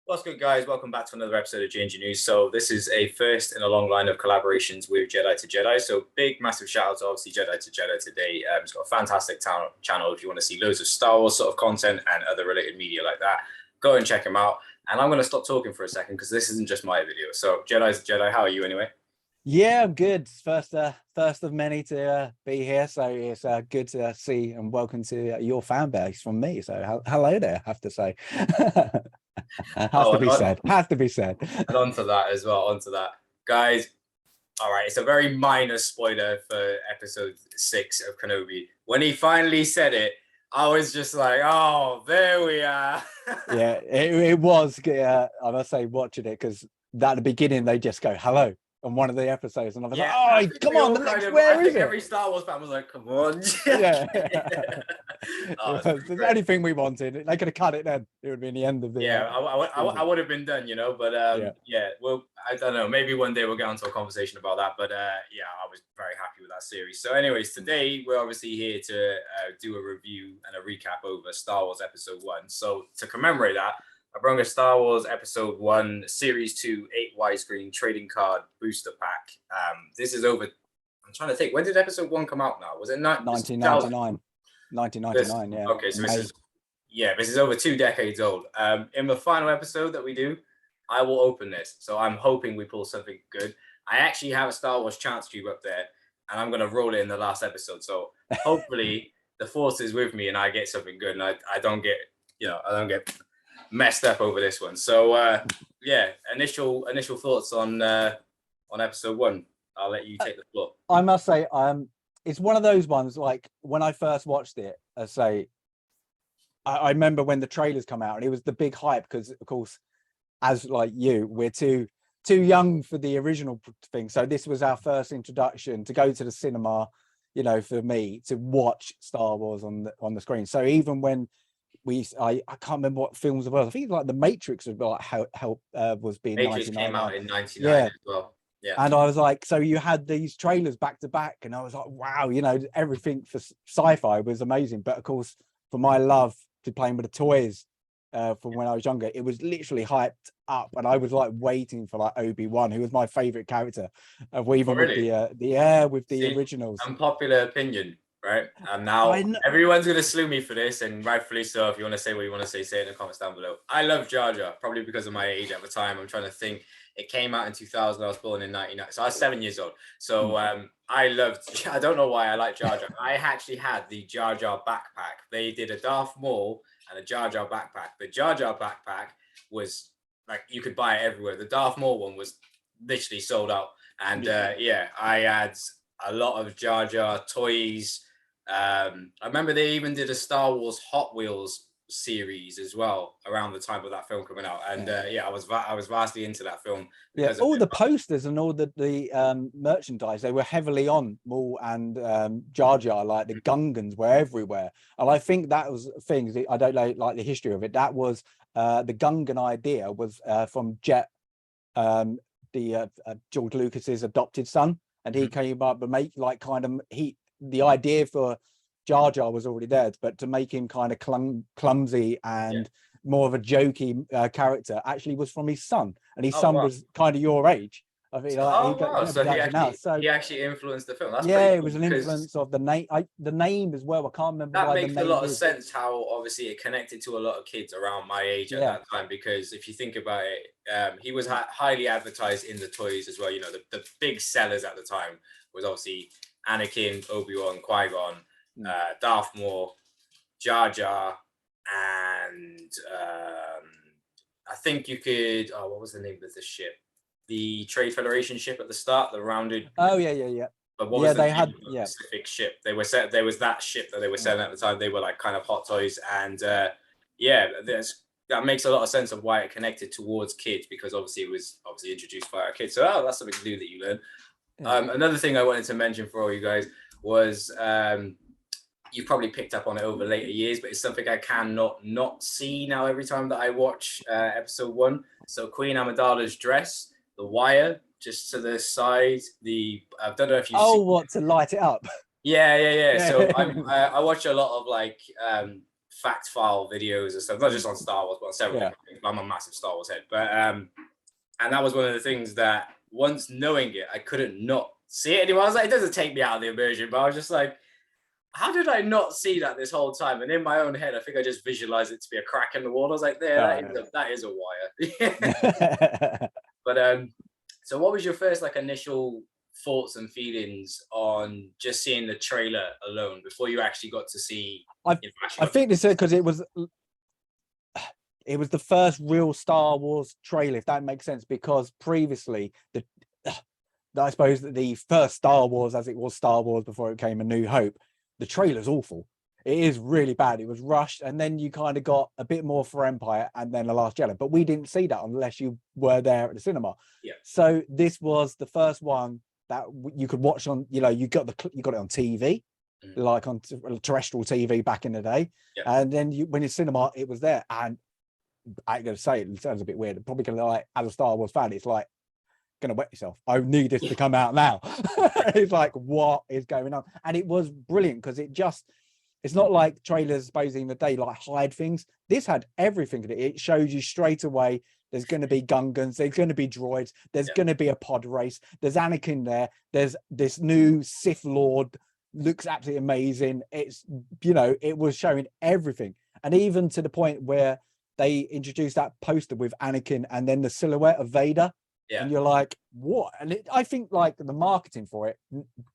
What's good, guys? Welcome back to another episode of Ginger News. So this is a first in a long line of collaborations with Jedi to Jedi. So big, massive shout out to obviously Jedi to Jedi today. It's got a fantastic channel if you want to see loads of Star Wars sort of content and other related media like that. Go and check them out. And I'm going to stop talking for a second because this isn't just my video. So Jedi's Jedi, how are you anyway? Yeah, I'm good. First of many to be here, so it's good to see and welcome to your fan base from me. So hello there, I have to say. Has to be said. Has to be said. And onto that as well. Onto that, guys. All right, it's a very minor spoiler for episode 6 of Kenobi. When he finally said it, I was just like, "Oh, there we are." Yeah, it was. I must say, watching it because at the beginning they just go hello on one of the episodes, and I was like, "Oh, come on, the next where is it?" Every Star Wars fan was like, "Come on." Yeah. There's anything we wanted. They could have cut it then. It would be in the end of the. Yeah, I would have been done, but yeah. Well, I don't know. Maybe one day we'll get onto a conversation about that. But yeah, I was very happy with that series. So, anyways, today we're obviously here to do a review and a recap over Star Wars Episode 1. So, to commemorate that, I brought a Star Wars Episode 1 Series 2 8 widescreen trading card booster pack. This is over. I'm trying to think. When did Episode 1 come out? Now was it 1999? 1999, yeah. Okay, so this is over 2 decades old. In the final episode that we do, I will open this. So I'm hoping we pull something good. I actually have a Star Wars chance cube up there, and I'm gonna roll it in the last episode. So hopefully the force is with me and I get something good, and I don't get messed up over this one. So yeah, initial thoughts on episode 1. I'll let you take the floor. I must say, it's one of those ones, like when I first watched it, I remember when the trailers come out and it was the big hype because, of course, as like you, we're too young for the original thing. So this was our first introduction to go to the cinema, for me to watch Star Wars on the screen. So even when I can't remember what films it was. I think like The Matrix was like was being Matrix came out in 99 yeah. as well. Yeah. And I was like, so you had these trailers back to back, and I was like, wow, everything for sci-fi was amazing. But of course, for my love to playing with the toys from when I was younger, it was literally hyped up, and I was like waiting for like Obi-Wan, who was my favorite character, with the originals. Unpopular opinion, right? And now everyone's gonna slew me for this, and rightfully so. If you want to say what you want to say it in the comments down below. I love Jar Jar, probably because of my age at the time. I'm trying to think. It came out in 2000. I was born in 99, so I was 7 years old. So I don't know why I like Jar Jar. I actually had the Jar Jar backpack. They did a Darth Maul and a Jar Jar backpack. The Jar Jar backpack was like you could buy it everywhere. The Darth Maul one was literally sold out. And yeah, I had a lot of Jar Jar toys. I remember they even did a Star Wars Hot Wheels series as well around the time of that film coming out, and I was vastly into that film. All the posters and all the merchandise, they were heavily on Maul and Jar Jar. Like the Gungans were everywhere, and I think that was things. I don't know like the history of it. That was the Gungan idea was from Jet, George Lucas's adopted son, and he came up and make like the idea for Jar Jar was already there, but to make him kind of clumsy and more of a jokey character actually was from his son, and his son was kind of your age. I think. So he actually influenced the film. That's it was an influence of the name. The name as well. I can't remember. That makes a lot of sense. How obviously it connected to a lot of kids around my age at that time, because if you think about it, he was highly advertised in the toys as well. The big sellers at the time was obviously Anakin, Obi-Wan, Qui-Gon. Darth Maul, Jar Jar, and I think you could. Oh, what was the name of the ship? The Trade Federation ship at the start, the rounded. Oh yeah. But what was the specific ship? There was that ship that they were selling at the time. They were like kind of hot toys, and that makes a lot of sense of why it connected towards kids, because obviously it was introduced by our kids. So that's something new that you learn. Another thing I wanted to mention for all you guys was. You've probably picked up on it over later years, but it's something I cannot see now every time that I watch episode 1. So Queen Amidala's dress, the wire just to the side, I don't know if you what to light it up. Yeah. So I watch a lot of like fact file videos and stuff, not just on Star Wars, but on several Yeah. different things. I'm a massive Star Wars head, but and that was one of the things that once knowing it, I couldn't not see it anymore. I was like, it doesn't take me out of the immersion, but I was just like, how did I not see that this whole time? And in my own head, I think I just visualized it to be a crack in the wall. I was like, that is a wire. But so what was your first like initial thoughts and feelings on just seeing the trailer alone before you actually got to see? I think this is because it was the first real Star Wars trailer, if that makes sense, because previously I suppose that the first Star Wars, as it was Star Wars before it came A New Hope, the trailer's awful. It is really bad. It was rushed, and then you kind of got a bit more for Empire and then The Last Jedi, but we didn't see that unless you were there at the cinema. Yeah. So this was the first one that you could watch on, you got it on TV, like on terrestrial TV back in the day. Yeah. And then when you're cinema, it was there. And I'm going to say, it sounds a bit weird. Probably going to, like, as a Star Wars fan, it's like, going to wet yourself. I need this to come out now. It's like, what is going on? And it was brilliant because it's not like trailers supposedly in the day like hide things. This had everything in it. It shows you straight away there's going to be Gungans, there's going to be droids, there's going to be a pod race, there's Anakin there, there's this new Sith Lord, looks absolutely amazing. It's, it was showing everything. And even to the point where they introduced that poster with Anakin and then the silhouette of Vader. Yeah. And you're like, what? And I think like the marketing for it,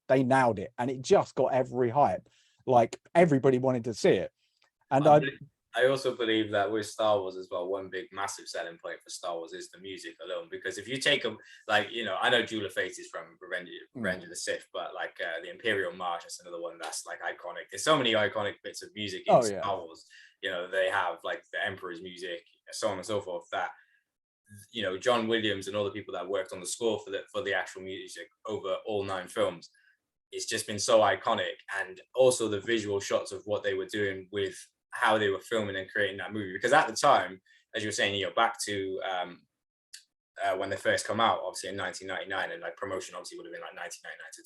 they nailed it, and it just got every hype. Like everybody wanted to see it. And I also believe that with Star Wars as well, one big massive selling point for Star Wars is the music alone. Because if you take them, like, I know Duel of Fate is from Revenge of the Sith, but like the Imperial March is another one that's like iconic. There's so many iconic bits of music in Star Wars. They have like the Emperor's music, so on and so forth, that John Williams and all the people that worked on the score for the actual music over all 9 films, it's just been so iconic. And also the visual shots of what they were doing with how they were filming and creating that movie, because at the time, as you were saying, back to when they first come out, obviously in 1999, and like promotion obviously would have been like 1999 to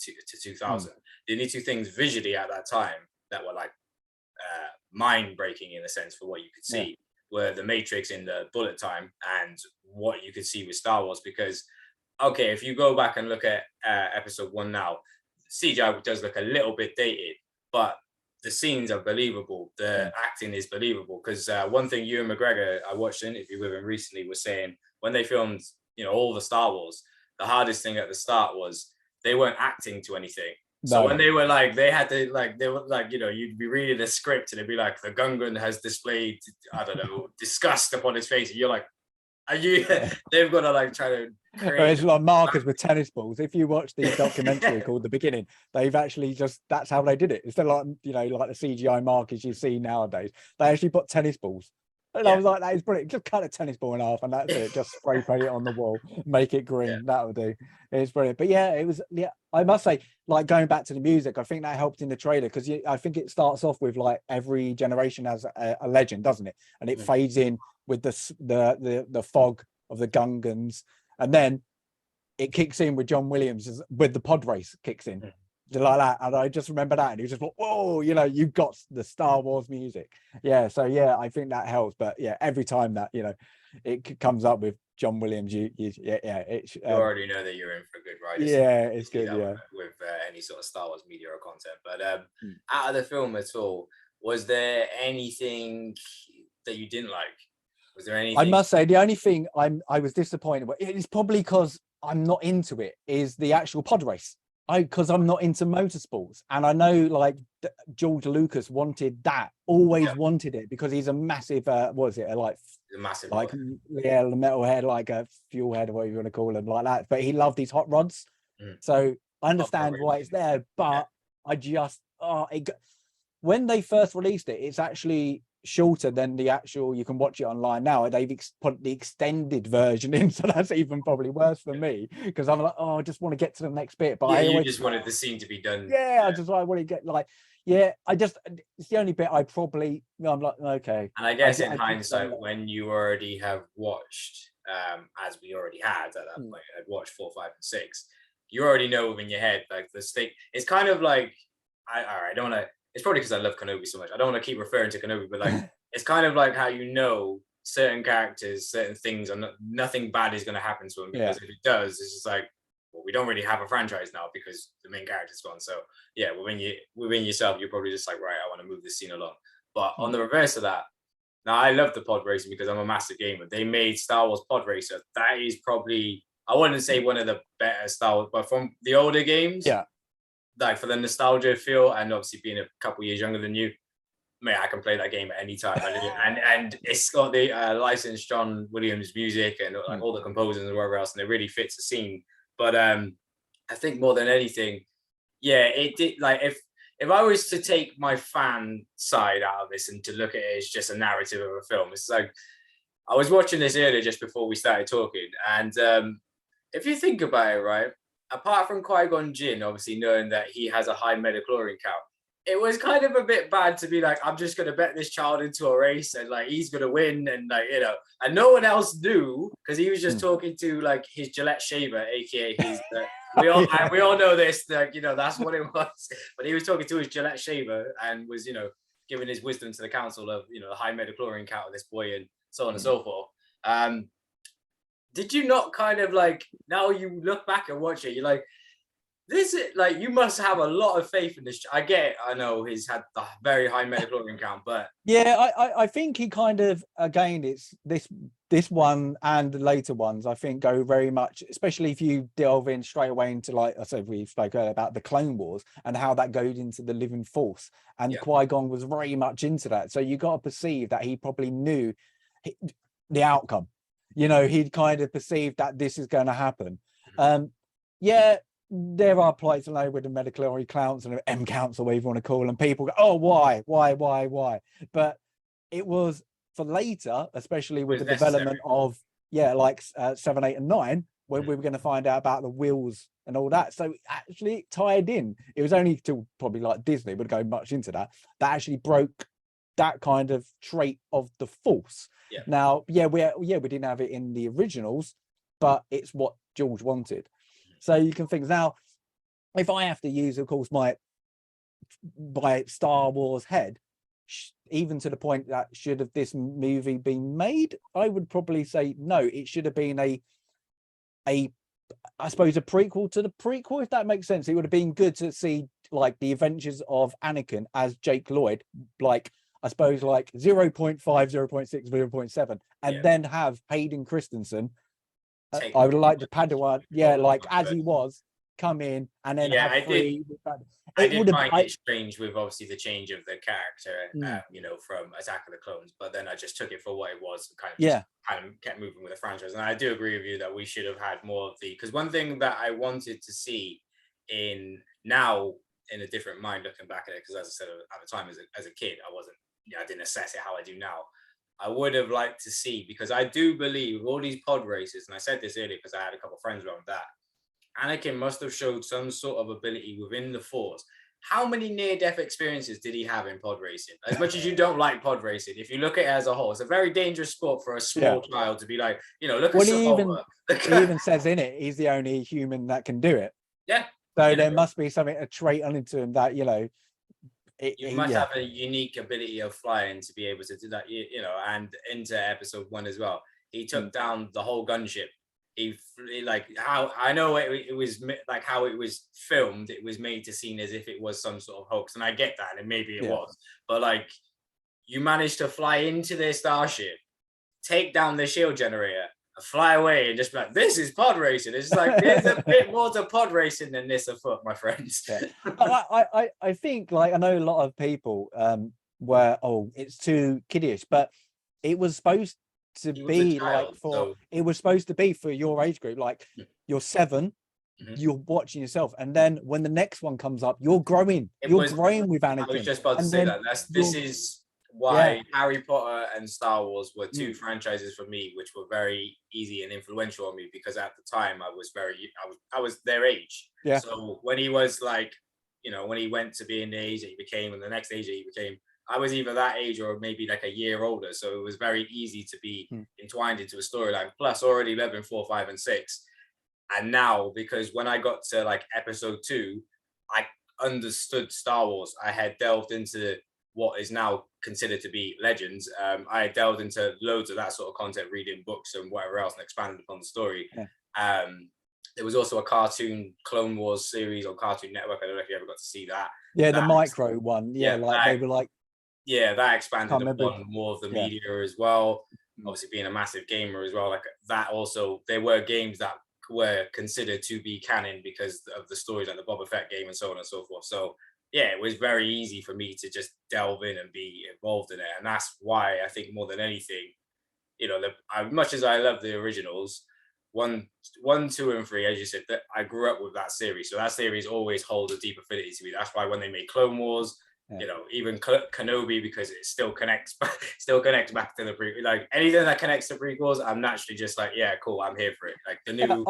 2000. The only 2 things visually at that time that were like mind breaking in a sense for what you could see were the Matrix in the bullet time and what you could see with Star Wars. Because okay, if you go back and look at episode 1 now, CGI does look a little bit dated, but the scenes are believable. The acting is believable. Because one thing Ewan McGregor, I watched an interview with him recently, was saying when they filmed, all the Star Wars, the hardest thing at the start was they weren't acting to anything. So when they were like, they had to like, they were like, you'd be reading the script and it'd be like, the Gungan has displayed, I don't know, disgust upon his face. And you're like, are you, they've got to like try to create. It's like markers with tennis balls. If you watch the documentary called The Beginning, they've actually that's how they did it. Instead of like, like the CGI markers you see nowadays, they actually put tennis balls. And I was like, that is brilliant. Just cut a tennis ball in half and that's it. Just spray paint it on the wall, make it green. That would do. It's brilliant. But it was, I must say, like going back to the music, I think that helped in the trailer because I think it starts off with like every generation has a legend, doesn't it? And it fades in with the fog of the Gungans, and then it kicks in with John Williams with the pod race kicks in. Like that, and I just remember that, and he was just like, "Whoa, you've got the Star Wars music." So I think that helps. But every time that it comes up with John Williams, you already know that you're in for a good ride. It's good. With any sort of Star Wars media or content. But out of the film at all, was there anything that you didn't like? Was there anything? I must say, the only thing I was disappointed with, it's probably because I'm not into it, is the actual pod race. Because I'm not into motorsports, and I know like George Lucas wanted that, always wanted it, because he's a massive what is it, like a massive like the metal head, like a fuel head or whatever you want to call them, like that. But he loved these hot rods, so I understand why it's there. But I just when they first released it, it's actually shorter than the actual. You can watch it online now. They've put the extended version in, so that's even probably worse for me, because I'm like, I just want to get to the next bit. But I always just wanted the scene to be done. I just want to get like, it's the only bit I'm like, okay. And I guess in hindsight, when you already have watched, as we already had at that point, I'd watched 4, 5, and 6. You already know in your head like the stake. It's kind of like I don't want to. it's probably because I love Kenobi so much. I don't want to keep referring to Kenobi, but like it's kind of like how certain characters, certain things, and nothing bad is going to happen to them, because if it does, it's just like, well, we don't really have a franchise now because the main character's gone. So yeah, within yourself, you're probably just like, right, I want to move this scene along. But on the reverse of that, now I love the pod racing because I'm a massive gamer. They made Star Wars Pod Racer. That is probably, I wouldn't say one of the better Star Wars, but from the older games, like for the nostalgia feel, and obviously being a couple years younger than you, mate, I can play that game at any time. And it's got the licensed John Williams music and like all the composers and whatever else, and it really fits the scene. But I think more than anything, yeah, it did. Like if I was to take my fan side out of this and to look at it as just a narrative of a film, it's like, I was watching this earlier just before we started talking, and if you think about it, right, apart from Qui-Gon Jinn, obviously knowing that he has a high metachlorine count, it was kind of a bit bad to be like, I'm just going to bet this child into a race and like he's going to win, and like, you know, and no one else knew because he was just talking to like his Gillette shaver, aka his we all know this, like, you know, that's what it was. But he was talking to his Gillette shaver and was, you know, giving his wisdom to the council of, you know, the high metachlorine count of this boy and so on and so forth. Did you not kind of like, now you look back and watch it, you're like, this is like, you must have a lot of faith in this. I get it. I know he's had the very high metachlorine count, but yeah, I think he kind of, again, it's this one and the later ones, I think, go very much, especially if you delve in straight away into, like I said, we spoke earlier about the Clone Wars and how that goes into the living force, and Qui-Gon was very much into that. So you got to perceive that he probably knew the outcome. You know, he'd kind of perceived that this is going to happen. Yeah, there are places with the metachlorine counts and M counts, or whatever you want to call them. People go, oh, why? But it was for later, especially with the development of, like 7, 8, and 9, when we were going to find out about the wheels and all that. So actually it tied in. It was only till probably like Disney would go much into that actually broke that kind of trait of the Force. Now, we didn't have it in the originals, but it's what George wanted. So you can think, now, if I have to use, of course, my Star Wars head, even to the point that should have this movie been made, I would probably say no. It should have been I suppose, a prequel to the prequel, if that makes sense. It would have been good to see like the adventures of Anakin as Jake Lloyd, like I suppose like 0.5, 0.6, 0.7, and then have Hayden Christensen. I would like the Padawan, like as he was, come in and then have three. I did find it strange with obviously the change of the character, you know, from Attack of the Clones, but then I just took it for what it was, and kind of kept moving with the franchise. And I do agree with you that we should have had more of because one thing that I wanted to see in a different mind looking back at it, because as I said at the time as a kid, I didn't assess it how I do now. I would have liked to see, because I do believe all these pod races, and I said this earlier because I had a couple of friends around that, Anakin must have showed some sort of ability within the Force. How many near-death experiences did he have in pod racing? As much as you don't like pod racing, if you look at it as a whole, it's a very dangerous sport for a small child to be like, you know, look at he even says in it, he's the only human that can do it. Yeah. So there must be something, a trait into him that, you know, you must have a unique ability of flying to be able to do that, you know. And into episode 1 as well, he took down the whole gunship. He like, how I know it was like how it was filmed, it was made to seem as if it was some sort of hoax, and I get that, and maybe it was, but like, you managed to fly into their starship, take down the shield generator, fly away, and just be like, this is pod racing. It's like, there's a bit more to pod racing than this afoot, my friends. I think, like, I know a lot of people were, it's too kiddish, but it was supposed to be like it was supposed to be for your age group. Like, you're 7, you're watching yourself, and then when the next one comes up, you're growing with Anakin. I was just about to say that. This is why Harry Potter and Star Wars were 2 franchises for me, which were very easy and influential on me, because at the time I was their age. So when he was like, you know, when he went to being the age that he became, and the next age that he became, I was either that age or maybe like a year older. So it was very easy to be entwined into a storyline. Plus already 11, 4, 5, and 6. And now, because when I got to like episode 2, I understood Star Wars, I had delved into what is now considered to be legends. I had delved into loads of that sort of content, reading books and whatever else, and expanded upon the story. There was also a cartoon Clone Wars series on Cartoon Network. I don't know if you ever got to see that. Yeah, the micro one. Yeah, like they were like. Yeah, that expanded upon more of the media as well. Obviously, being a massive gamer as well, like that. Also, there were games that were considered to be canon because of the stories, like the Boba Fett game and so on and so forth. So yeah, it was very easy for me to just delve in and be involved in it, and that's why I think more than anything, you know, as much as I love the originals, one, 2, and 3, as you said, that I grew up with that series, so that series always holds a deep affinity to me. That's why when they made Clone Wars, you know, even Kenobi, because it still connects back to the prequel. Like anything that connects to prequels, I'm naturally just like, yeah, cool, I'm here for it. Like the new.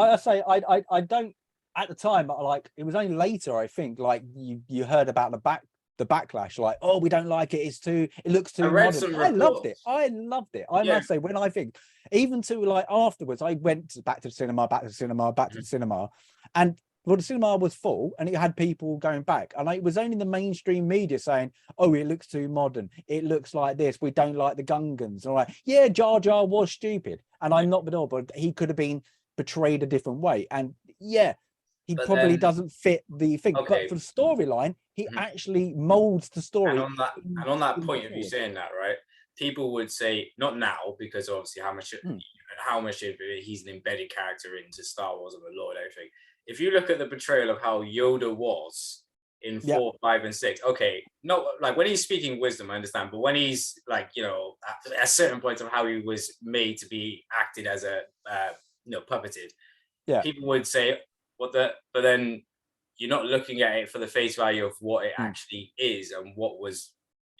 I don't at the time, but like it was only later, I think, like you heard about the backlash, like, oh, we don't like it, it looks too modern. I loved it. I must say, when I think even to like afterwards, I went back to the cinema, and well, the cinema was full and it had people going back, and it was only the mainstream media saying, oh, it looks too modern, it looks like this, we don't like the Gungans. And I'm like, yeah, Jar Jar was stupid, and I'm not but he could have been portrayed a different way, and yeah, he probably doesn't fit the thing. Okay. But for the storyline, he actually molds the story. And on that point of you saying that, right? People would say, not now, because obviously how much he's an embedded character into Star Wars and the lore and everything. If you look at the portrayal of how Yoda was in 4, 5, and 6, okay, no, like when he's speaking wisdom, I understand, but when he's like, you know, at certain points of how he was made to be acted as a, puppeted, people would say, but then you're not looking at it for the face value of what it actually is and what was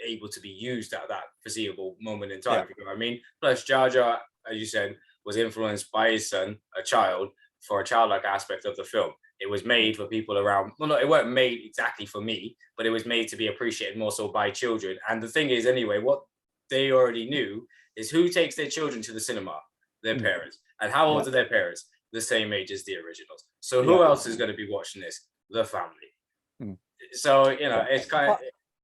able to be used at that foreseeable moment in time. You know what I mean? Plus, Jar Jar, as you said, was influenced by his son, a child, for a childlike aspect of the film. It was made for people around. Well, no, it weren't made exactly for me, but it was made to be appreciated more so by children. And the thing is, anyway, what they already knew is who takes their children to the cinema? Their parents. And how old are their parents? The same age as the originals. So who else is going to be watching this? The family. So, you know, it's kind of...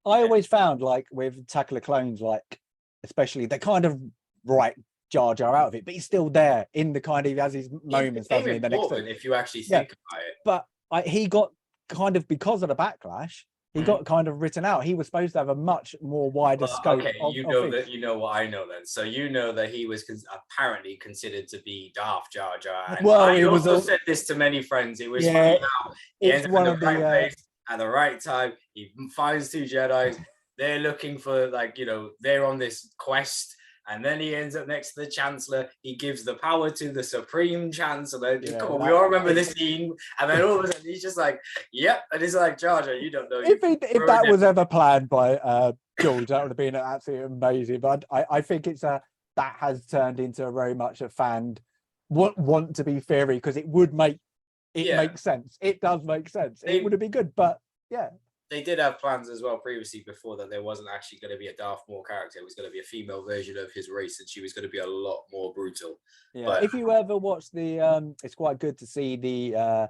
I always found, like, with Attack of the Clones, like, especially, they kind of write Jar Jar out of it, but he's still there in the kind of, he has his moments, doesn't he? The next thing, if you actually think about it. But he got kind of, because of the backlash, he got kind of written out. He was supposed to have a much more wider scope. Okay, you know what I know then. So you know that he was apparently considered to be Darth Jar Jar. And well, I also said this to many friends. It was funny how he ends up in the right place at the right time. He finds 2 Jedis. They're looking for, like, you know, they're on this quest. And then he ends up next to the Chancellor. He gives the power to the Supreme Chancellor. Come on, we all remember this scene. And then all of a sudden, he's just like, yep. And it's like, Jar Jar, you don't know. If that was ever planned by George, that would have been absolutely amazing. But I think that has turned into very much a fan want to be theory, because it would make makes sense. It does make sense. It would have been good, but yeah. They did have plans as well previously before that there wasn't actually going to be a Darth Maul character. It was going to be a female version of his race, and she was going to be a lot more brutal. Yeah. But if you ever watch the, it's quite good to see the,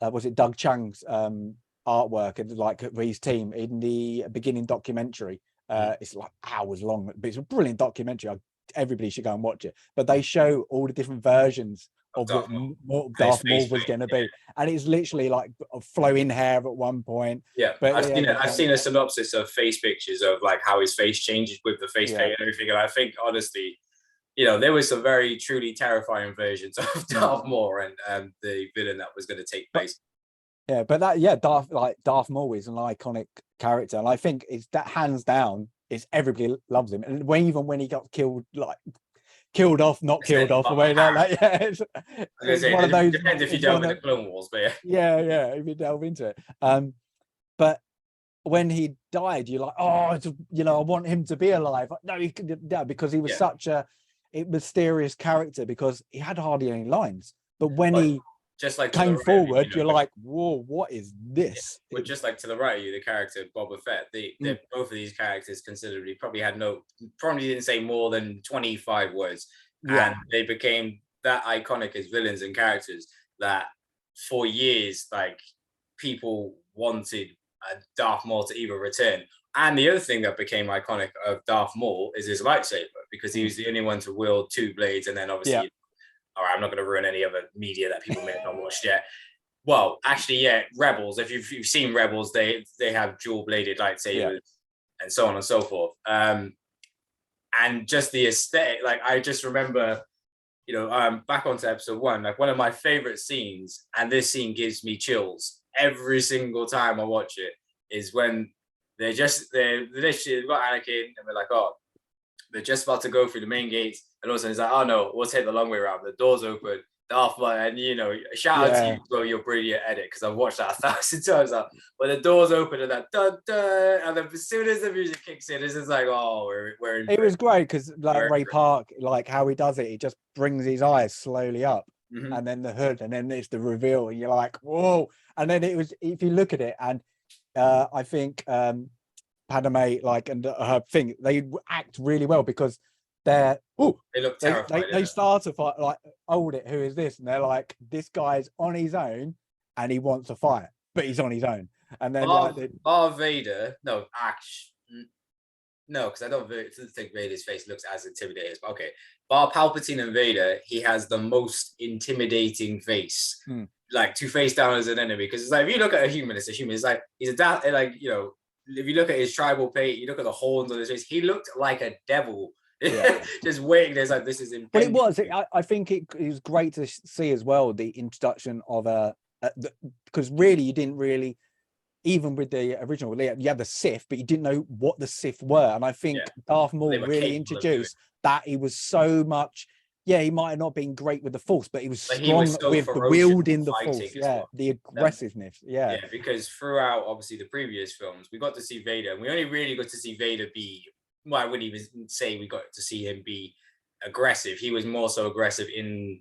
was it Doug Chang's artwork and like his team in the beginning documentary. It's like hours long, but it's a brilliant documentary. Everybody should go and watch it. But they show all the different versions of what Darth Maul was going to be, and it's literally like flowing hair at one point. Yeah, but I've seen a synopsis of face pictures of like how his face changes with the face paint and everything, and I think honestly, you know, there was some very truly terrifying versions of Darth Maul and the villain that was going to take place. Darth Maul is an iconic character, and I think it's that hands down. It's everybody loves him, and even when he got killed, like. Killed off, not killed off, away like that. It's one of those. Depends if you delve into Clone Wars, but yeah, if you delve into it. But when he died, you're like, oh, you know, I want him to be alive. No, because he was such a mysterious character, because he had hardly any lines. But when he just like came forward, you're like, whoa, what is this? Yeah. But just like to the right of you, the character Boba Fett, both of these characters considerably probably didn't say more than 25 words. And they became that iconic as villains and characters that for years, like, people wanted Darth Maul to either return. And the other thing that became iconic of Darth Maul is his lightsaber, because he was the only one to wield 2 blades. And then obviously, all right, I'm not going to ruin any other media that people may have not watched yet. Well, actually, yeah, Rebels. If you've seen Rebels, they have dual bladed lightsabers and so on and so forth. And just the aesthetic, like I just remember, back onto episode 1, like one of my favorite scenes, and this scene gives me chills every single time I watch it, is when they literally got Anakin and we're like, oh, they're just about to go through the main gates, and all of a sudden it's like, oh no, we'll take the long way around. The doors open, Darth Maul, and shout out to you for your brilliant edit, because I've watched that 1,000 times now. When the doors open and that dun, dun, and then as soon as the music kicks in, this is like, oh, we're in. It was great because like Ray Park, like how he does it, he just brings his eyes slowly up, and then the hood, and then it's the reveal, and you're like, whoa. And then it was, if you look at it, and I think Padme, like, and her thing, they act really well, because they look terrified. They start to fight, like, hold it, who is this? And they're like, this guy's on his own and he wants to fight, but he's on his own. And then Bar Vader, no, actually, no, because I don't think Vader's face looks as intimidating. But okay, Bar Palpatine and Vader, he has the most intimidating face, like to face down as an enemy. Because it's like, if you look at a human, it's a human. It's like he's like, if you look at his tribal pate, you look at the horns on his face, he looked like a devil. Just waiting. There's like, this is impending. But it was. I think it was great to see as well the introduction of because really you didn't really, even with the original, you had the Sith, but you didn't know what the Sith were. And I think Darth Maul really introduced that he was so much. Yeah, he might have not been great with the Force, but he was strong with the wielding the Force. The aggressiveness. Yeah, because throughout obviously the previous films, we got to see Vader, and we only really got to see Vader be. Well, I wouldn't even say we got to see him be aggressive. He was more so aggressive in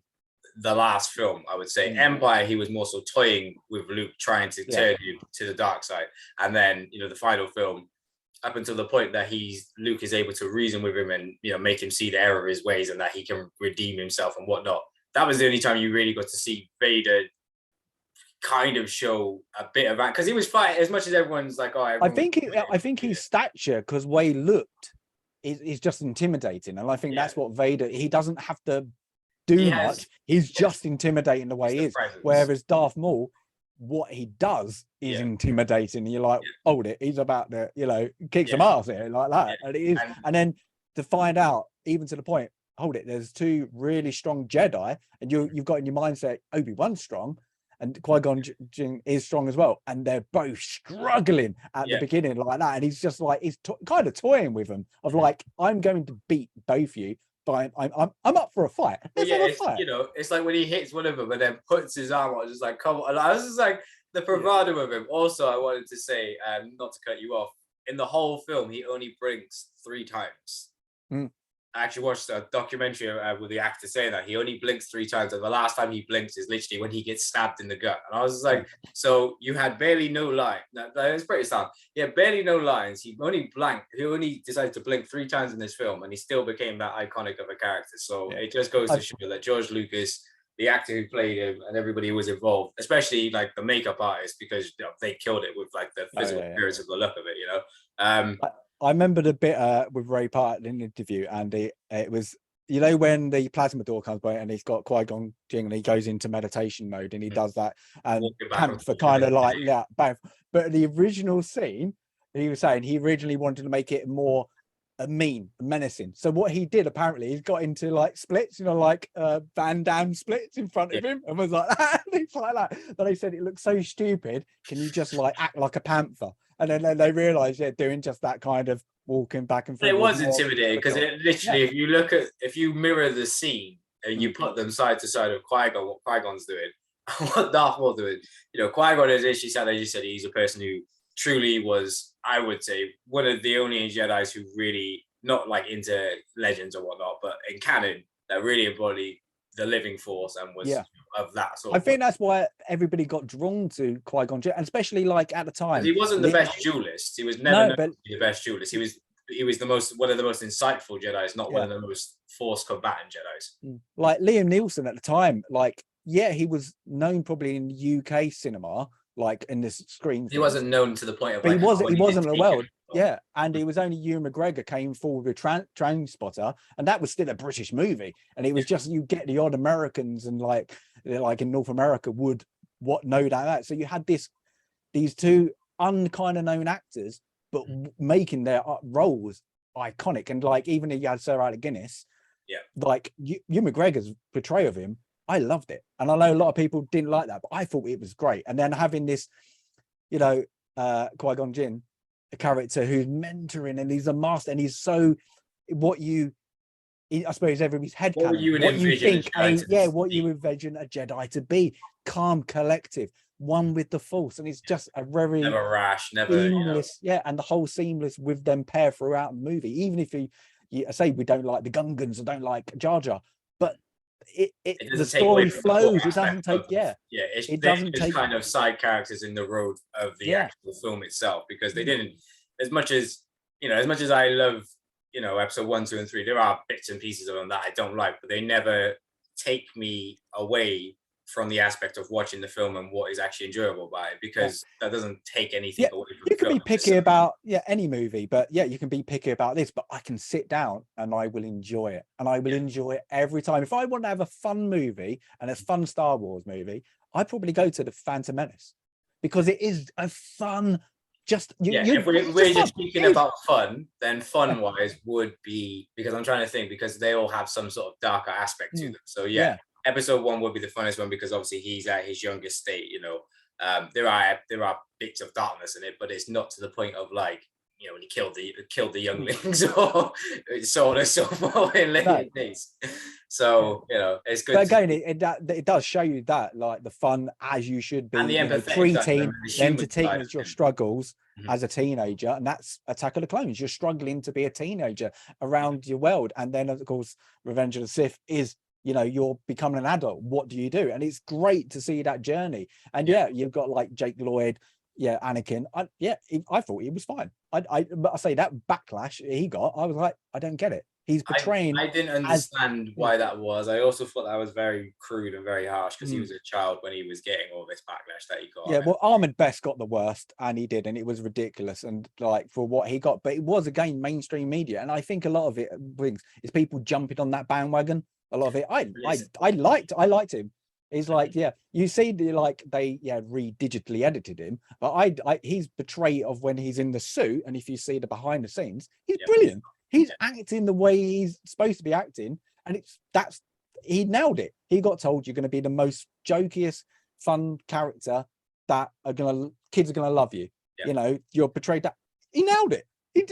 the last film, I would say. Empire, he was more so toying with Luke, trying to turn him to the dark side. And then, the final film, up until the point that Luke is able to reason with him and, make him see the error of his ways, and that he can redeem himself and whatnot. That was the only time you really got to see Vader kind of show a bit of that, because he was fighting as much as everyone's like, oh, I think his stature, because way he looked, is just intimidating, and I think that's what Vader, he doesn't have to do much. He's just intimidating the way he is. Whereas Darth Maul, what he does is intimidating. And you're like, hold it, he's about to, kick some ass here like that. And it is, and then to find out, even to the point, hold it, there's 2 really strong Jedi, and you've got in your mindset Obi-Wan's strong, and Qui-Gon Jinn is strong as well, and they're both struggling at the beginning like that, and he's just like, he's kind of toying with them of like, I'm going to beat both you, but I'm up for a fight. It's like when he hits one of them and then puts his arm out, just like, come on. I was just like, the bravado of him. Also, I wanted to say, not to cut you off, in the whole film, he only blinks 3 times. I actually watched a documentary with the actor saying that he only blinks 3 times, and the last time he blinks is literally when he gets stabbed in the gut. And I was like, so you had barely no line. That is pretty sad. Yeah, barely no lines. He only decided to blink 3 times in this film, and he still became that iconic of a character. So it just goes to show that George Lucas, the actor who played him, and everybody who was involved, especially like the makeup artist, because they killed it with like the physical appearance of the look of it, I remember the bit with Ray Park in the interview, and it was, when the plasma door comes by and he's got Qui-Gon Jinn and he goes into meditation mode and he does that, and Panther kind of like both. But the original scene, he was saying he originally wanted to make it more menacing. So what he did, apparently, he's got into like splits, like Van Damme splits in front of him, and was like that. Things like that. But they said it looks so stupid. Can you just like act like a panther? And then they realized, doing just that kind of walking back and forth. It was intimidating, because it literally, if you mirror the scene and you put them side to side of Qui-Gon, what Qui-Gon's doing, what Darth Maul doing, Qui-Gon is actually said, as you said, he's a person who truly was, I would say, one of the only Jedis who really, not like into legends or whatnot, but in canon, that really embodied the living Force and was of that sort. I think that's why everybody got drawn to Qui-Gon Jinn, and especially like at the time. He wasn't the best duelist. He was never the best duelist. He was one of the most insightful Jedis, not one of the most Force combatant Jedis. Like Liam Neeson at the time, he was known probably in UK cinema, like in this screen. He wasn't known to the point of but like, he wasn't in the world. It. Yeah, and it was only Ewan McGregor came forward with Transporter, and that was still a British movie, and it was just, you get the odd Americans and like in North America would know that. So you had these two unkind of known actors, but making their roles iconic, and like even if you had Sir Alec Guinness, like Ewan McGregor's portrayal of him, I loved it, and I know a lot of people didn't like that, but I thought it was great. And then having this, you know, Qui-Gon Jinn, a character who's mentoring, and he's a master, and he's so I suppose everybody's head canon, what you think, what you envision a Jedi to be: calm, collective, one with the Force. And it's just a very never rash, never seamless, and the whole seamless with them pair throughout the movie. Even if you say we don't like the Gungans or don't like Jar Jar, but the story flows. It doesn't take it doesn't take kind of side characters in the road of the actual film itself, because they didn't, as much as I love, episode 1, 2, and 3, there are bits and pieces of them that I don't like, but they never take me away from the aspect of watching the film and what is actually enjoyable about it, because that doesn't take anything away from you can be picky about any movie, but you can be picky about this, but I can sit down and I will enjoy it, and I will enjoy it every time. If I want to have a fun movie and a fun Star Wars movie, I probably go to the Phantom Menace, because it is a fun, if we're just speaking about fun, then fun wise would be, because I'm trying to think, because they all have some sort of darker aspect to them. So episode 1 would be the funnest one, because obviously he's at his youngest state. There are bits of darkness in it, but it's not to the point of like, when he killed the younglings or so on and so forth in later days. So it's good. But again, it does show you that, like, the fun as you should be, and the empathy, treating them to take as your struggles as a teenager, and that's Attack of the Clones. You're struggling to be a teenager around your world, and then of course Revenge of the Sith is, you're becoming an adult. What do you do? And it's great to see that journey. And you've got like Jake Lloyd, Anakin. I thought he was fine. But I say that backlash he got, I was like, I don't get it. He's portraying. I didn't understand why that was. I also thought that was very crude and very harsh, because he was a child when he was getting all this backlash that he got. Yeah, well, Ahmed Best got the worst, and he did, and it was ridiculous. And like, for what he got, but it was again mainstream media, and I think a lot of it brings is people jumping on that bandwagon. A lot of it, I liked him. He's like, you see they digitally edited him, but he's portrayal of when he's in the suit, and if you see the behind the scenes, he's brilliant. He's acting the way he's supposed to be acting, and he nailed it. He got told, you're going to be the most jokiest, fun character that kids are gonna love you. You're portrayed that. He nailed it. He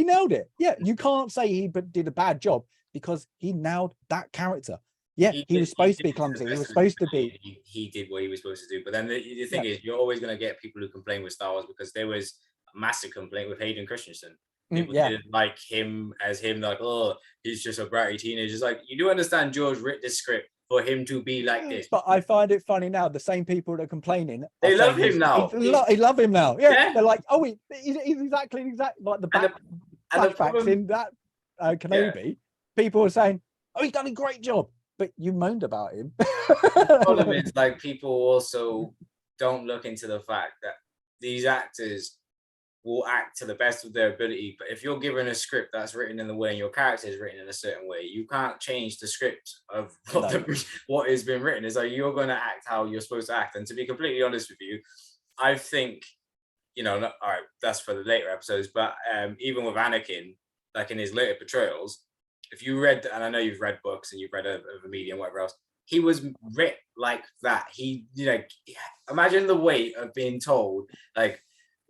nailed it. Yeah, you can't say he did a bad job, because he nailed that character. He was supposed to be clumsy. He was supposed to be. He did what he was supposed to do. But then the thing is, you're always going to get people who complain with Star Wars, because there was a massive complaint with Hayden Christensen. People didn't like him as him, like, oh, he's just a bratty teenager. It's like, you do understand George wrote this script for him to be like this. But I find it funny now, the same people that are complaining, they love him now. They love him now. Yeah. They're like, oh, he's exactly like the flashbacks in that Kenobi. People are saying, oh, he's done a great job, but you moaned about him. The problem is, like, people also don't look into the fact that these actors will act to the best of their ability, but if you're given a script that's written in the way and your character is written in a certain way, you can't change the script of what has been written. It's like, you're going to act how you're supposed to act. And to be completely honest with you, I think, all right, that's for the later episodes, but even with Anakin, like in his later portrayals, if you read, and I know you've read books and you've read of a media and whatever else, he was writ like that. He, imagine the weight of being told, like,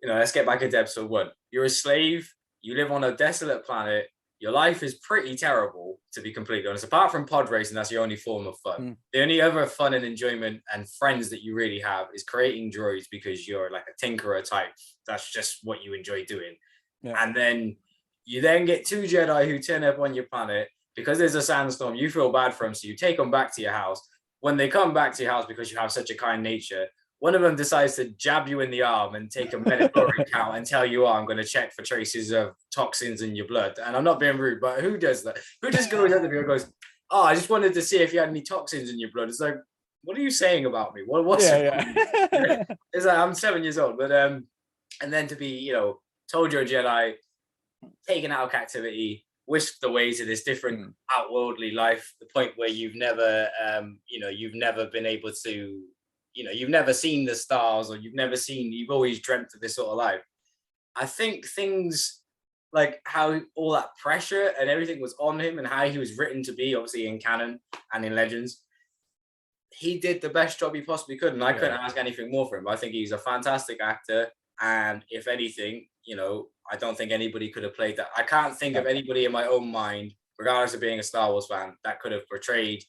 let's get back into episode 1. You're a slave. You live on a desolate planet. Your life is pretty terrible, to be completely honest. Apart from pod racing, that's your only form of fun. The only other fun and enjoyment and friends that you really have is creating droids, because you're like a tinkerer type. That's just what you enjoy doing. And then you then get 2 Jedi who turn up on your planet because there's a sandstorm. You feel bad for them, so you take them back to your house. When they come back to your house, because you have such a kind nature, one of them decides to jab you in the arm and take a metachlorine count and tell you, I'm going to check for traces of toxins in your blood. And I'm not being rude, but who does that? Who just goes out there and goes, oh, I just wanted to see if you had any toxins in your blood? It's like, what are you saying about me? What's yeah. it's like, I'm 7 years old, but and then to be, you know, told you're a Jedi, taken out of captivity, whisked away to this different outworldly life, the point where you've never, you know, you've never been able to, you know, you've never seen the stars, or you've always dreamt of this sort of life. I think things like how all that pressure and everything was on him, and how he was written to be, obviously in canon and in Legends, he did the best job he possibly could, and I couldn't ask anything more for him. I think he's a fantastic actor, and if anything, you know, I don't think anybody could have played that. I can't think of anybody in my own mind, regardless of being a Star Wars fan, that could have portrayed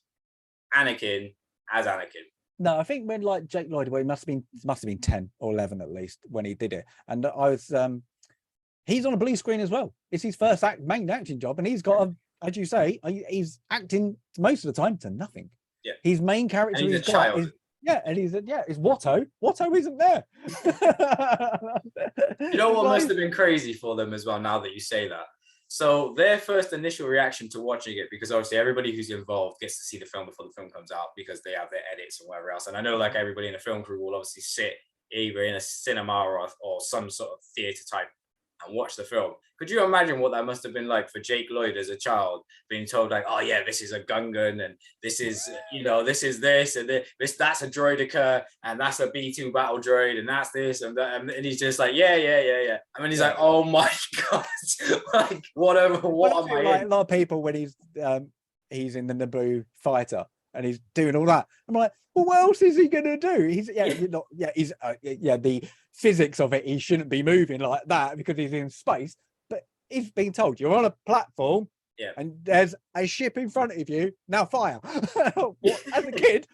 Anakin as Anakin. No, I think when like Jake Lloyd, well, he must have been 10 or 11 at least when he did it, and I was he's on a blue screen as well. It's his first main acting job, and he's got as you say, he's acting most of the time to nothing. Yeah, his main character is a child. Is Watto. Watto isn't there. You know what must have been crazy for them as well, now that you say that? So their first initial reaction to watching it, because obviously everybody who's involved gets to see the film before the film comes out, because they have their edits and whatever else. And I know like everybody in the film crew will obviously sit either in a cinema or some sort of theater type and watch the film. Could you imagine what that must have been like for Jake Lloyd as a child, being told like, oh yeah, this is a Gungan, and this is, you know, this is this, and this, that's a droideka, and that's a B2 battle droid, and that's this, and that, and he's just like, yeah. I mean, he's like, oh my God, like, whatever, what am I like in? a lot of people when he's in the Naboo fighter, and he's doing all that. I'm like, well, what else is he gonna do? The physics of it, he shouldn't be moving like that because he's in space. But he's being told you're on a platform, and there's a ship in front of you. Now fire. As a kid,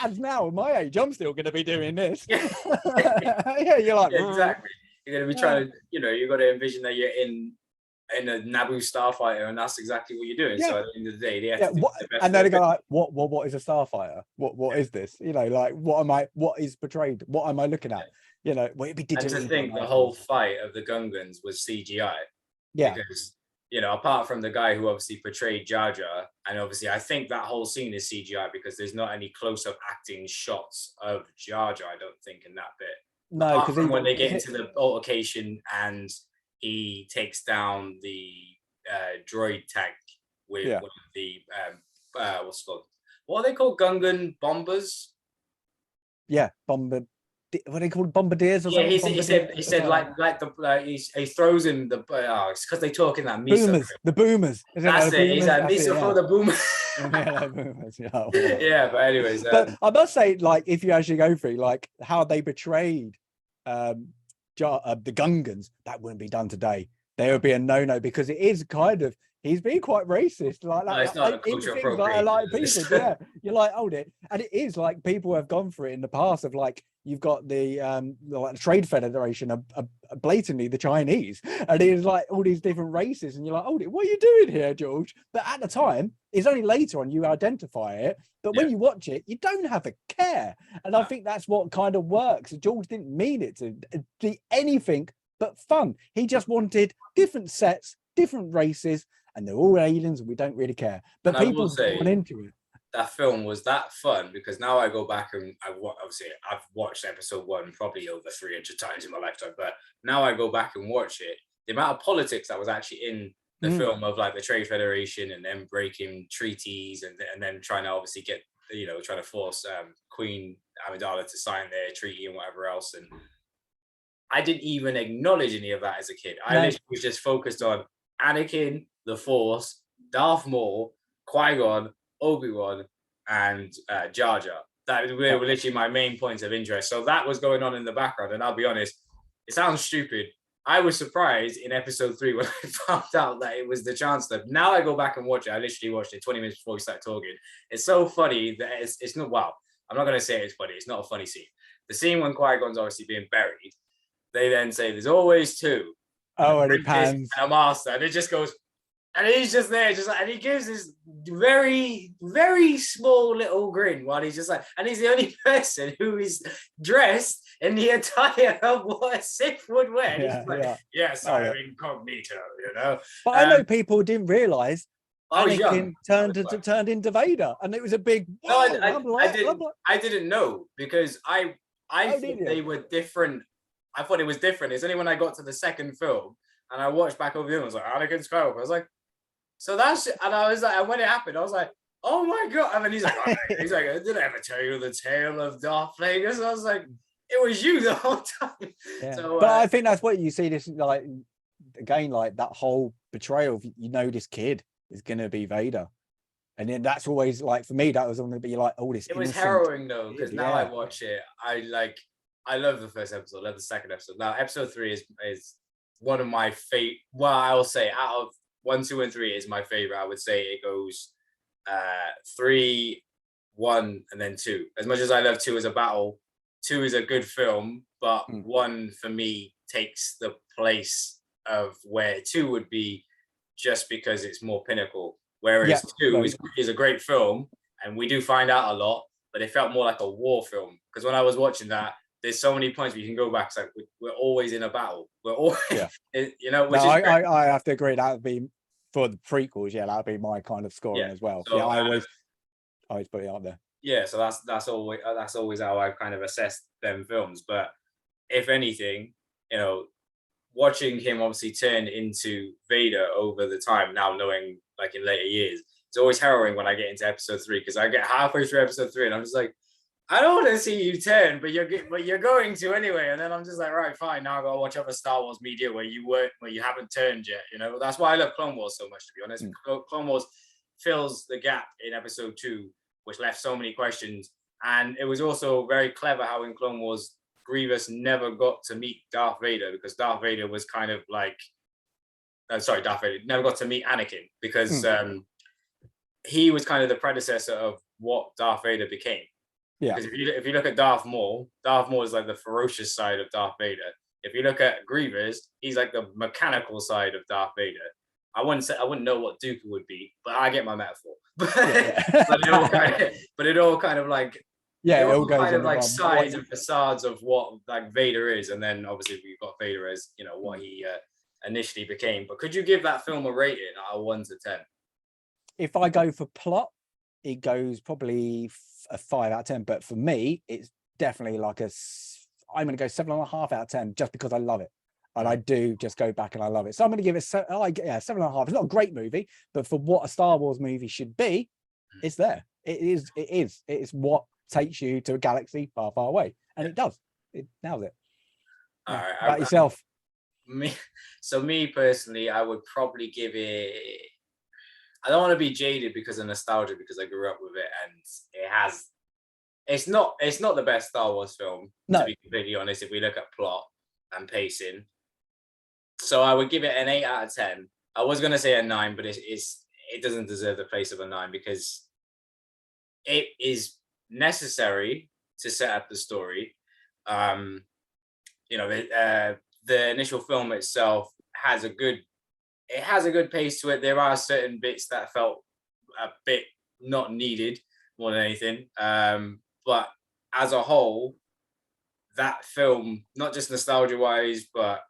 as now at my age, I'm still gonna be doing this. You're like, exactly. You're gonna be trying to, you know, you've got to envision that you're in a Naboo starfighter, and that's exactly what you're doing. So at the end of the day, they have to do the best. And then they go like, what is a starfighter? What is this? You know, like what is portrayed? What am I looking at? You know, it'd be digital. And to think the whole fight of the Gungans was CGI. Yeah. Because, you know, apart from the guy who obviously portrayed Jar Jar, and obviously I think that whole scene is CGI because there's not any close-up acting shots of Jar Jar, I don't think, in that bit. No, because when they get into the altercation and he takes down the droid tank with one of the what's it called? What are they called? Gungan bombers? Yeah, bomber. What are they called? Bombardiers or something? He said he throws in the it's because they talk in that miso. The boomers. That's it. He's like miso for the boomers. Yeah, but anyways. But I must say, like, if you actually go through like how they betrayed the Gungans, that wouldn't be done today. There would be a no because it is kind of, he's being quite racist, like that. No, it's not a culture appropriation. Like people, you're like, hold it, and it is like people have gone for it in the past. Of like, you've got the like the Trade Federation of blatantly the Chinese, and it's like all these different races, and you're like, hold it, what are you doing here, George? But at the time, it's only later on you identify it. But when you watch it, you don't have a care, and I think that's what kind of works. George didn't mean it to be anything but fun. He just wanted different sets, different races, and they're all aliens, and we don't really care. But and people went into it. That film was that fun because now I go back and I've watched episode 1 probably over 300 times in my lifetime, but now I go back and watch it. The amount of politics that was actually in the film of like the Trade Federation and them breaking treaties and then trying to obviously get, you know, trying to force Queen Amidala to sign their treaty and whatever else. And I didn't even acknowledge any of that as a kid. I literally was just focused on Anakin, the Force, Darth Maul, Qui-Gon, Obi-Wan, and Jar Jar. That were literally my main points of interest. So that was going on in the background. And I'll be honest, it sounds stupid. I was surprised in episode 3 when I found out that it was the Chancellor. Now I go back and watch it. I literally watched it 20 minutes before we started talking. It's so funny that it's not, wow, I'm not going to say it's funny. It's not a funny scene. The scene when Qui-Gon's obviously being buried, they then say there's always two. Oh, and it pans. And a master. And it just goes, and he's just there, just like, and he gives this very, very small little grin while he's just like, and he's the only person who is dressed in the attire of what a Sith would wear. Yeah, he's like, yes, I'm incognito, you know. But I know people didn't realise I was young. Turned into Vader, and it was a big. No, Whoa, I didn't know because I thought they were different. I thought it was different. It's only when I got to the second film and I watched back over the film, I was like, Anakin Skywalker. I was like, so that's, and I was like, and when it happened, I was like, oh my god! And then he's like, did I ever tell you the tale of Darth Vader? So I was like, it was you the whole time. Yeah. So, but I think that's what you see. This like again, like that whole betrayal of, you know, this kid is gonna be Vader. And then that's always like, for me, that was going to be like, oh, this. It was harrowing though, because now I watch it, I love the first episode, I love the second episode. Now, episode 3 is one of my favorite. Well, I will say out of 1, 2, and 3 is my favorite. I would say it goes 3, 1, and then 2. As much as I love 2 as a battle, 2 is a good film, but 1 for me takes the place of where 2 would be, just because it's more pinnacle. Whereas 2 is a great film, and we do find out a lot, but it felt more like a war film. Because when I was watching that, there's so many points where you can go back. It's like we're always in a battle. We're always, you know. Which I have to agree. That would be for the prequels. Yeah, that would be my kind of scoring as well. So, I always put it up there. Yeah, so that's always how I've kind of assessed them films. But if anything, you know, watching him obviously turn into Vader over the time, now knowing like in later years, it's always harrowing when I get into episode 3, because I get halfway through episode 3 and I'm just like, I don't want to see you turn, but you're going to anyway. And then I'm just like, right, fine. Now I gotta watch other Star Wars media where you haven't turned yet. You know, that's why I love Clone Wars so much, to be honest. Clone Wars fills the gap in episode 2, which left so many questions. And it was also very clever how in Clone Wars, Grievous never got to meet Darth Vader, because Darth Vader was kind of like, Darth Vader never got to meet Anakin, because he was kind of the predecessor of what Darth Vader became. Yeah. Because if you look at Darth Maul is like the ferocious side of Darth Vader. If you look at Grievous, he's like the mechanical side of Darth Vader. I wouldn't know what Dooku would be, but I get my metaphor. but it all kind of like, it all goes kind of like sides and facades of what like Vader is, and then obviously we've got Vader as, you know, what he initially became. But could you give that film a rating out of 1 to 10? If I go for plot, it goes probably a 5 out of 10. But for me, it's definitely like I'm going to go 7.5 out of 10, just because I love it. And I do just go back and I love it. So I'm going to give it 7.5. It's not a great movie, but for what a Star Wars movie should be, it's there. It is what takes you to a galaxy far, far away. And it does. It nails it. All right. About yourself. Me personally, I would probably give it, I don't want to be jaded because of nostalgia, because I grew up with it, and it's not the best Star Wars film, to be completely honest, if we look at plot and pacing. So I would give it an 8 out of 10. I was going to say a 9, but it doesn't deserve the place of a 9, because it is necessary to set up the story. You know, the initial film itself has a good pace to it. There are certain bits that felt a bit not needed more than anything. But as a whole, that film, not just nostalgia wise, but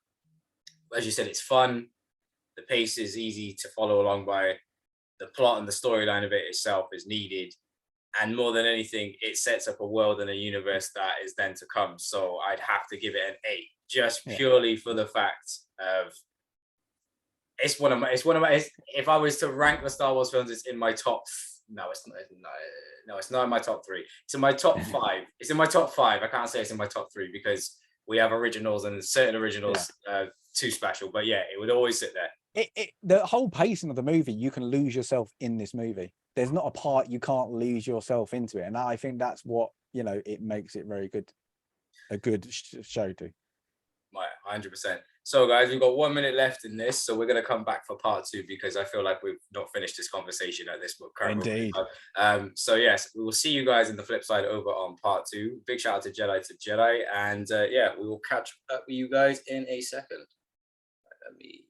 as you said, it's fun. The pace is easy to follow along by. The plot and the storyline of it itself is needed. And more than anything, it sets up a world and a universe that is then to come. So I'd have to give it an 8, just purely for the fact of it's one of my, if I was to rank the Star Wars films, it's in my top. No, it's not in my top 3. It's in my top 5. It's in my top 5. I can't say it's in my top 3 because we have originals, and certain originals too special. But yeah, it would always sit there. The whole pacing of the movie, you can lose yourself in this movie. There's not a part you can't lose yourself into it, and I think that's what, you know, it makes it very good, a good show too. Right, 100%. So guys, we've got 1 minute left in this, so we're going to come back for part 2, because I feel like we've not finished this conversation at this current Indeed. So yes, we will see you guys in the flip side over on part 2. Big shout out to Jedi, and yeah, we will catch up with you guys in a second. Let me